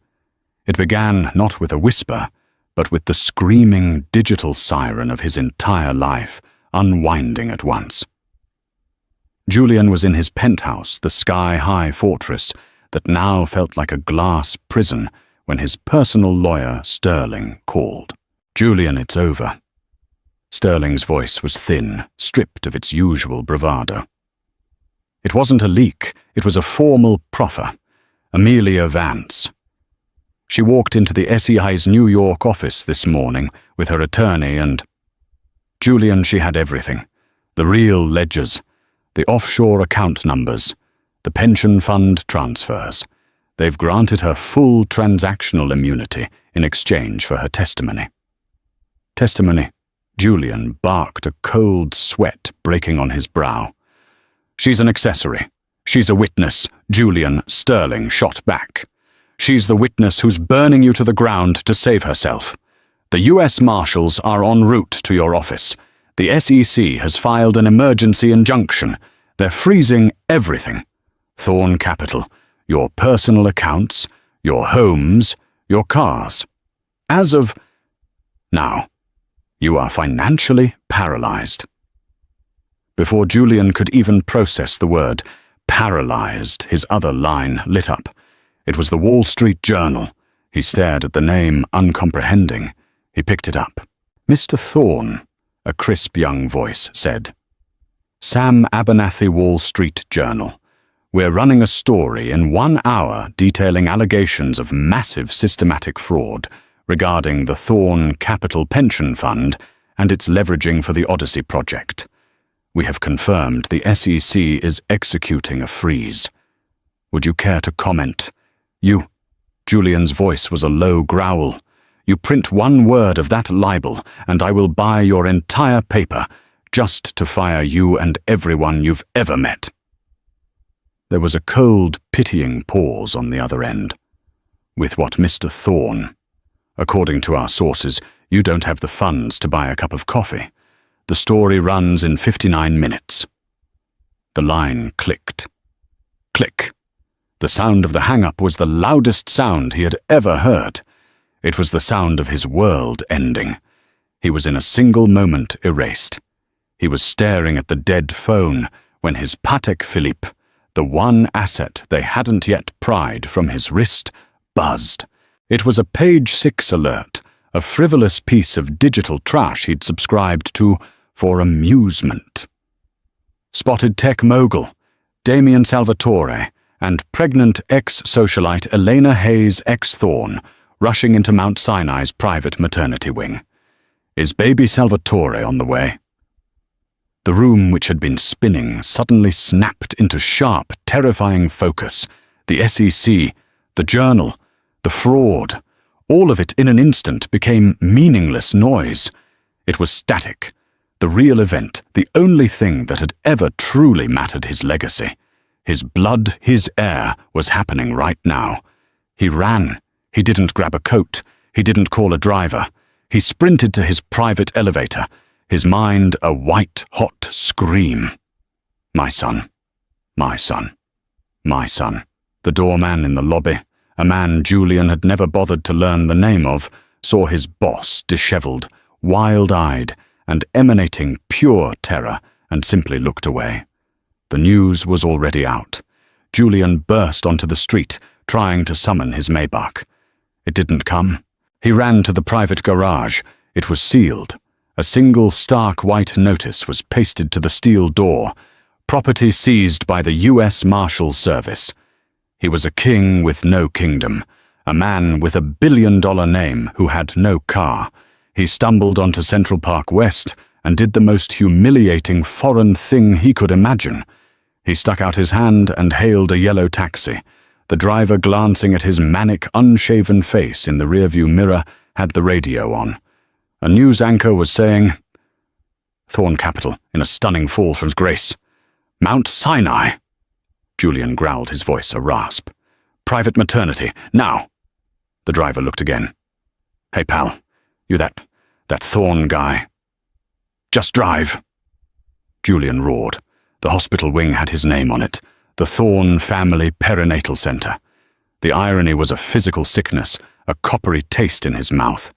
It began not with a whisper, but with the screaming digital siren of his entire life, unwinding at once. Julian was in his penthouse, the sky-high fortress that now felt like a glass prison, when his personal lawyer, Sterling, called. "Julian, it's over." Sterling's voice was thin, stripped of its usual bravado. It wasn't a leak, it was a formal proffer. Amelia Vance. She walked into the SEI's New York office this morning with her attorney and... Julian, she had everything. The real ledgers, the offshore account numbers, the pension fund transfers. They've granted her full transactional immunity in exchange for her testimony. Testimony. Julian barked, a cold sweat breaking on his brow. She's an accessory. She's a witness, Julian Sterling shot back. She's the witness who's burning you to the ground to save herself. The U.S. Marshals are en route to your office. The SEC has filed an emergency injunction. They're freezing everything. Thorn Capital, your personal accounts, your homes, your cars. As of now, you are financially paralyzed. Before Julian could even process the word paralyzed, his other line lit up. It was the Wall Street Journal. He stared at the name, uncomprehending. He picked it up. Mr. Thorn, a crisp young voice said. Sam Abernathy, Wall Street Journal. We're running a story in 1 hour detailing allegations of massive systematic fraud regarding the Thorn Capital Pension Fund and its leveraging for the Odyssey project. We have confirmed the SEC is executing a freeze. Would you care to comment? Julian's voice was a low growl. You print 1 word of that libel, and I will buy your entire paper, just to fire you and everyone you've ever met. There was a cold, pitying pause on the other end. With what Mr. Thorn? According to our sources, you don't have the funds to buy a cup of coffee. The story runs in 59 minutes. The line clicked. Click. The sound of the hang-up was the loudest sound he had ever heard. It was the sound of his world ending. He was in a single moment erased. He was staring at the dead phone when his Patek Philippe, the one asset they hadn't yet pried from his wrist, buzzed. It was a page 6 alert, a frivolous piece of digital trash he'd subscribed to for amusement. Spotted tech mogul, Damien Salvatore, and pregnant ex-socialite Elena Hayes ex-Thorn rushing into Mount Sinai's private maternity wing. Is baby Salvatore on the way? The room, which had been spinning, suddenly snapped into sharp, terrifying focus. The SEC, the journal, the fraud, all of it in an instant became meaningless noise. It was static. The real event, the only thing that had ever truly mattered his legacy. His blood, his air, was happening right now. He ran. He didn't grab a coat. He didn't call a driver. He sprinted to his private elevator, his mind a white-hot scream. My son. My son. My son. The doorman in the lobby, a man Julian had never bothered to learn the name of, saw his boss disheveled, wild-eyed, and emanating pure terror, and simply looked away. The news was already out. Julian burst onto the street, trying to summon his Maybach. It didn't come. He ran to the private garage. It was sealed. A single stark white notice was pasted to the steel door. Property seized by the U.S. Marshal Service. He was a king with no kingdom, a man with $1 billion name who had no car. He stumbled onto Central Park West and did the most humiliating foreign thing he could imagine. He stuck out his hand and hailed a yellow taxi. The driver, glancing at his manic, unshaven face in the rearview mirror, had the radio on. A news anchor was saying, Thorn Capital, in a stunning fall from grace. Mount Sinai. Julian growled, his voice a rasp. Private maternity, now. The driver looked again. Hey, pal, you that Thorn guy. Just drive. Julian roared. The hospital wing had his name on it, the Thorn Family Perinatal Center. The irony was a physical sickness, a coppery taste in his mouth.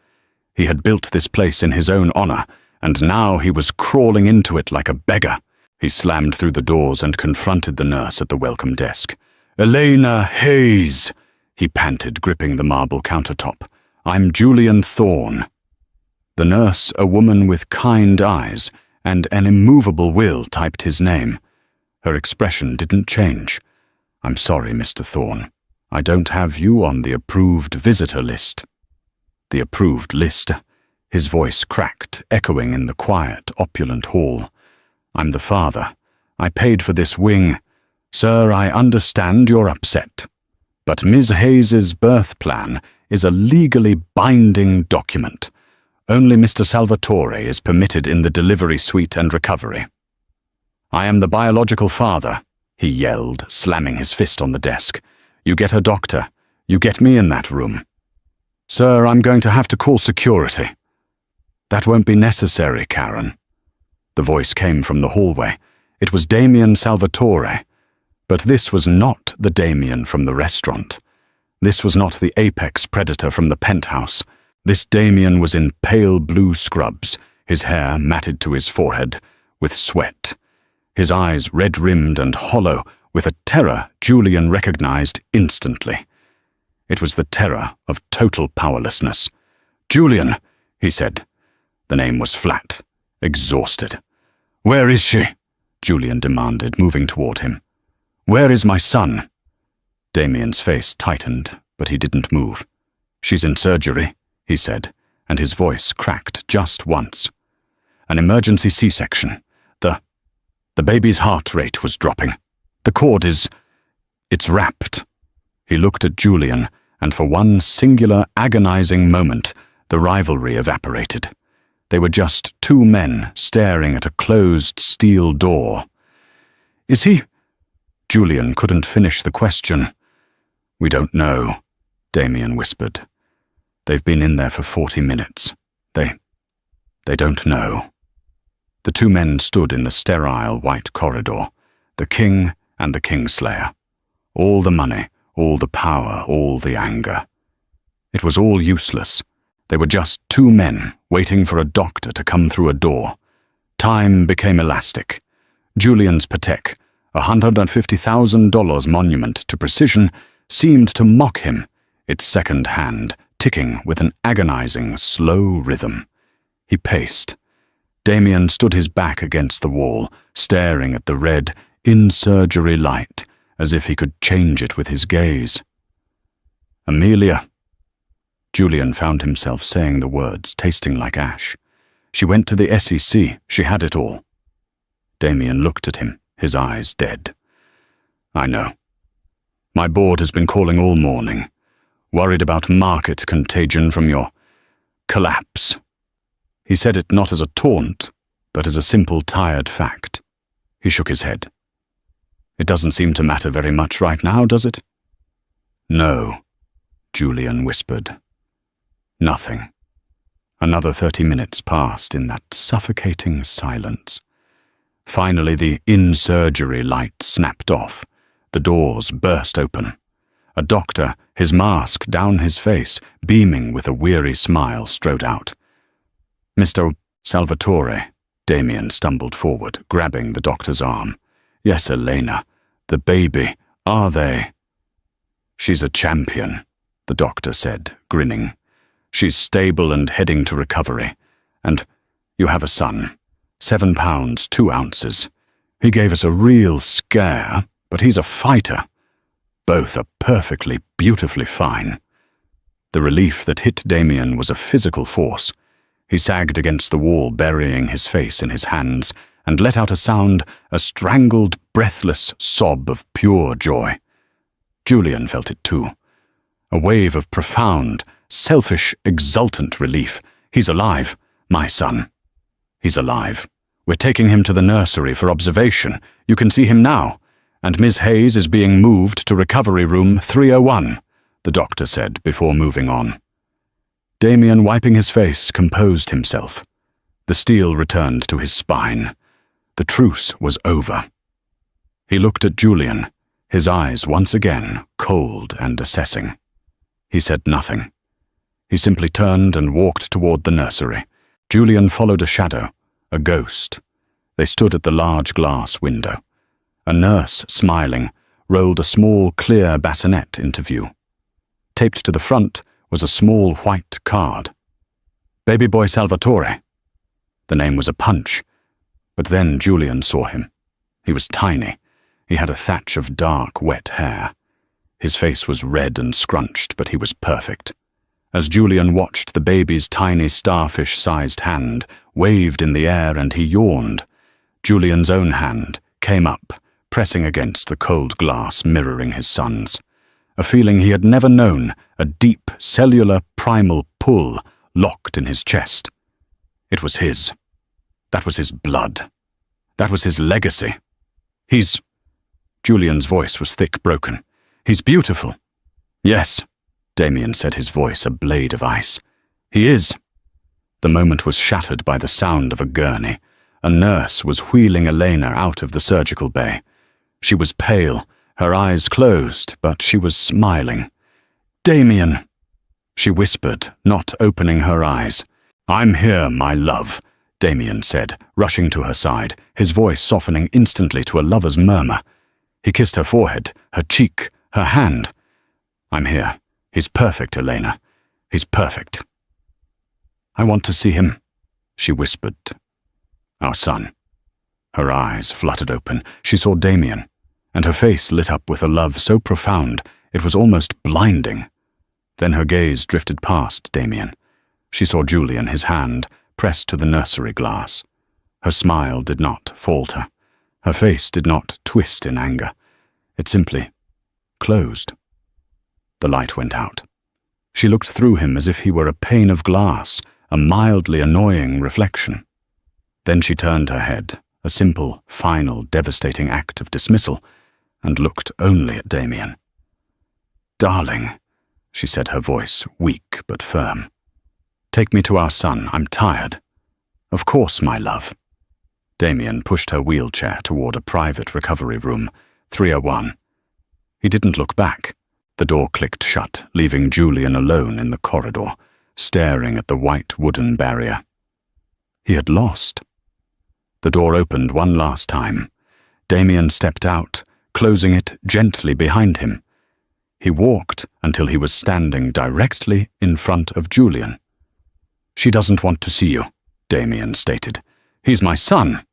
He had built this place in his own honor, and now he was crawling into it like a beggar. He slammed through the doors and confronted the nurse at the welcome desk. Elena Hayes, he panted, gripping the marble countertop. I'm Julian Thorn. The nurse, a woman with kind eyes and an immovable will, typed his name. Her expression didn't change. I'm sorry, Mr. Thorn. I don't have you on the approved visitor list. The approved list. His voice cracked, echoing in the quiet, opulent hall. I'm the father. I paid for this wing. Sir, I understand you're upset. But Ms. Hayes's birth plan is a legally binding document. Only Mr. Salvatore is permitted in the delivery suite and recovery. I am the biological father, he yelled, slamming his fist on the desk. You get a doctor. You get me in that room. Sir, I'm going to have to call security. That won't be necessary, Karen. The voice came from the hallway. It was Damien Salvatore. But this was not the Damien from the restaurant. This was not the apex predator from the penthouse. This Damien was in pale blue scrubs, his hair matted to his forehead, with sweat. His eyes red-rimmed and hollow, with a terror Julian recognized instantly. It was the terror of total powerlessness. Julian, he said. The name was flat, exhausted. Where is she? Julian demanded, moving toward him. Where is my son? Damien's face tightened, but he didn't move. She's in surgery, he said, and his voice cracked just once. An emergency C-section. The baby's heart rate was dropping. The cord it's wrapped. He looked at Julian, and for one singular agonizing moment, the rivalry evaporated. They were just two men staring at a closed steel door. Is he? Julian couldn't finish the question. We don't know, Damien whispered. They've been in there for 40 minutes. They don't know. The two men stood in the sterile white corridor, the king and the kingslayer. All the money, all the power, all the anger. It was all useless. They were just two men waiting for a doctor to come through a door. Time became elastic. Julian's Patek, $150,000 monument to precision, seemed to mock him, its second hand ticking with an agonizing, slow rhythm. He paced. Damien stood his back against the wall, staring at the red, in-surgery light, as if he could change it with his gaze. Amelia. Julian found himself saying the words, tasting like ash. She went to the SEC. She had it all. Damien looked at him, his eyes dead. I know. My board has been calling all morning, worried about market contagion from your collapse. He said it not as a taunt, but as a simple, tired fact. He shook his head. It doesn't seem to matter very much right now, does it? No, Julian whispered. Nothing. Another 30 minutes passed in that suffocating silence. Finally, the in-surgery light snapped off. The doors burst open. A doctor, his mask down his face, beaming with a weary smile, strode out. Mr. Salvatore, Damien stumbled forward, grabbing the doctor's arm. Yes, Elena. The baby. Are they? She's a champion, the doctor said, grinning. She's stable and heading to recovery. And you have a son. 7 pounds, 2 ounces. He gave us a real scare, but he's a fighter. Both are perfectly, beautifully fine. The relief that hit Damien was a physical force. He sagged against the wall, burying his face in his hands, and let out a sound, a strangled, breathless sob of pure joy. Julian felt it too. A wave of profound, selfish, exultant relief. He's alive, my son. He's alive. We're taking him to the nursery for observation. You can see him now. And Miss Hayes is being moved to recovery room 301, the doctor said before moving on. Damien, wiping his face, composed himself. The steel returned to his spine. The truce was over. He looked at Julian, his eyes once again cold and assessing. He said nothing. He simply turned and walked toward the nursery. Julian followed a shadow, a ghost. They stood at the large glass window. A nurse, smiling, rolled a small, clear bassinet into view. Taped to the front was a small white card. Baby boy Salvatore. The name was a punch, but then Julian saw him. He was tiny. He had a thatch of dark, wet hair. His face was red and scrunched, but he was perfect. As Julian watched, the baby's tiny starfish-sized hand waved in the air and he yawned. Julian's own hand came up, pressing against the cold glass mirroring his son's. A feeling he had never known, a deep, cellular, primal pull locked in his chest. It was his. That was his blood. That was his legacy. Julian's voice was thick, broken. He's beautiful. Yes, Damien said, his voice a blade of ice. He is. The moment was shattered by the sound of a gurney. A nurse was wheeling Elena out of the surgical bay. She was pale, her eyes closed, but she was smiling. Damien, she whispered, not opening her eyes. I'm here, my love, Damien said, rushing to her side, his voice softening instantly to a lover's murmur. He kissed her forehead, her cheek, her hand. I'm here. He's perfect, Elena. He's perfect. I want to see him, she whispered. Our son. Her eyes fluttered open. She saw Damien, and her face lit up with a love so profound it was almost blinding. Then her gaze drifted past Damien. She saw Julian, his hand pressed to the nursery glass. Her smile did not falter. Her face did not twist in anger. It simply closed. The light went out. She looked through him as if he were a pane of glass, a mildly annoying reflection. Then she turned her head, a simple, final, devastating act of dismissal, and looked only at Damien. Darling, she said, her voice weak but firm. Take me to our son. I'm tired. Of course, my love. Damien pushed her wheelchair toward a private recovery room, 301. He didn't look back. The door clicked shut, leaving Julian alone in the corridor, staring at the white wooden barrier. He had lost. The door opened one last time. Damien stepped out, closing it gently behind him. He walked until he was standing directly in front of Julian. She doesn't want to see you, Damien stated. He's my son.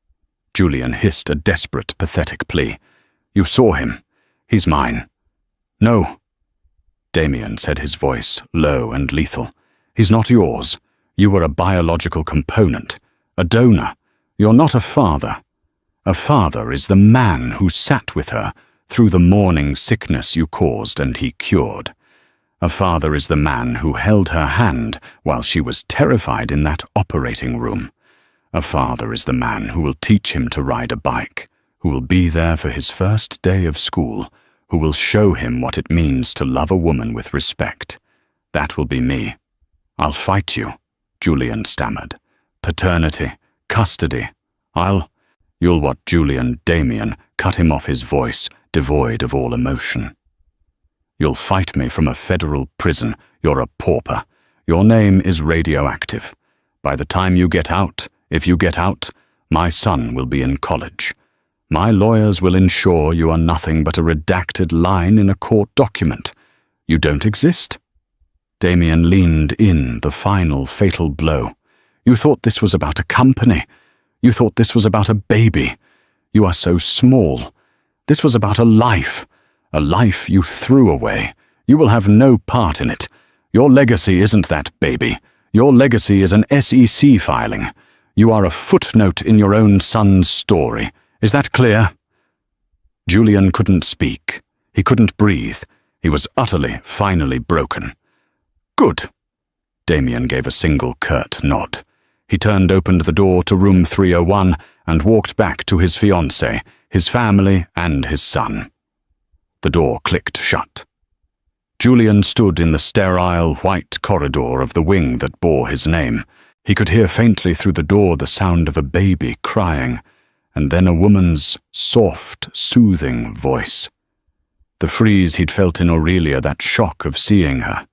Julian hissed a desperate, pathetic plea. You saw him. He's mine. No. Damien said, his voice low and lethal. He's not yours. You were a biological component, a donor. You're not a father. A father is the man who sat with her through the morning sickness you caused and he cured. A father is the man who held her hand while she was terrified in that operating room. A father is the man who will teach him to ride a bike, who will be there for his first day of school, who will show him what it means to love a woman with respect. That will be me. I'll fight you, Julian stammered. Paternity, custody. You'll what Damien cut him off, his voice, devoid of all emotion. You'll fight me from a federal prison. You're a pauper. Your name is radioactive. By the time you get out, if you get out, my son will be in college. My lawyers will ensure you are nothing but a redacted line in a court document. You don't exist. Damien leaned in, the final fatal blow. You thought this was about a company. You thought this was about a baby. You are so small. This was about a life you threw away. You will have no part in it. Your legacy isn't that baby. Your legacy is an SEC filing. You are a footnote in your own son's story. Is that clear? Julian couldn't speak. He couldn't breathe. He was utterly, finally broken. Good. Damien gave a single curt nod. He opened the door to room 301 and walked back to his fiancée, his family, and his son. The door clicked shut. Julian stood in the sterile, white corridor of the wing that bore his name. He could hear faintly through the door the sound of a baby crying, and then a woman's soft, soothing voice. The freeze he'd felt in Aurelia, that shock of seeing her,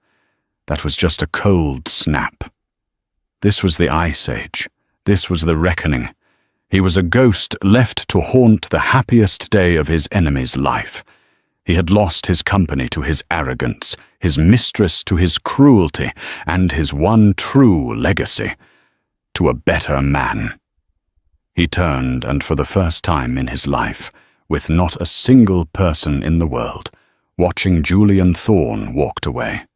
that was just a cold snap. This was the Ice Age. This was the reckoning. He was a ghost left to haunt the happiest day of his enemy's life. He had lost his company to his arrogance, his mistress to his cruelty, and his one true legacy, to a better man. He turned, and for the first time in his life, with not a single person in the world, watching Julian Thorne walked away.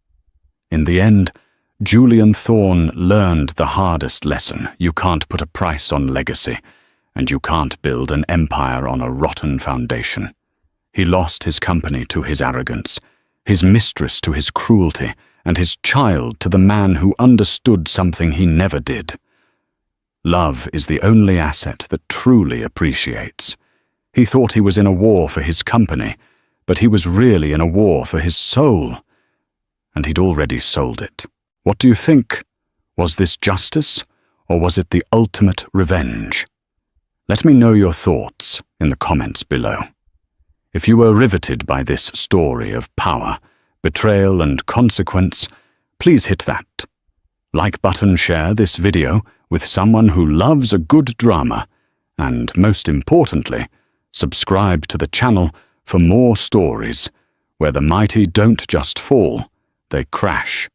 In the end, Julian Thorne learned the hardest lesson. You can't put a price on legacy, and you can't build an empire on a rotten foundation. He lost his company to his arrogance, his mistress to his cruelty, and his child to the man who understood something he never did. Love is the only asset that truly appreciates. He thought he was in a war for his company, but he was really in a war for his soul. And he'd already sold it. What do you think? Was this justice, or was it the ultimate revenge? Let me know your thoughts in the comments below. If you were riveted by this story of power, betrayal, and consequence, please hit that like button, share this video with someone who loves a good drama, and most importantly, subscribe to the channel for more stories where the mighty don't just fall, they crash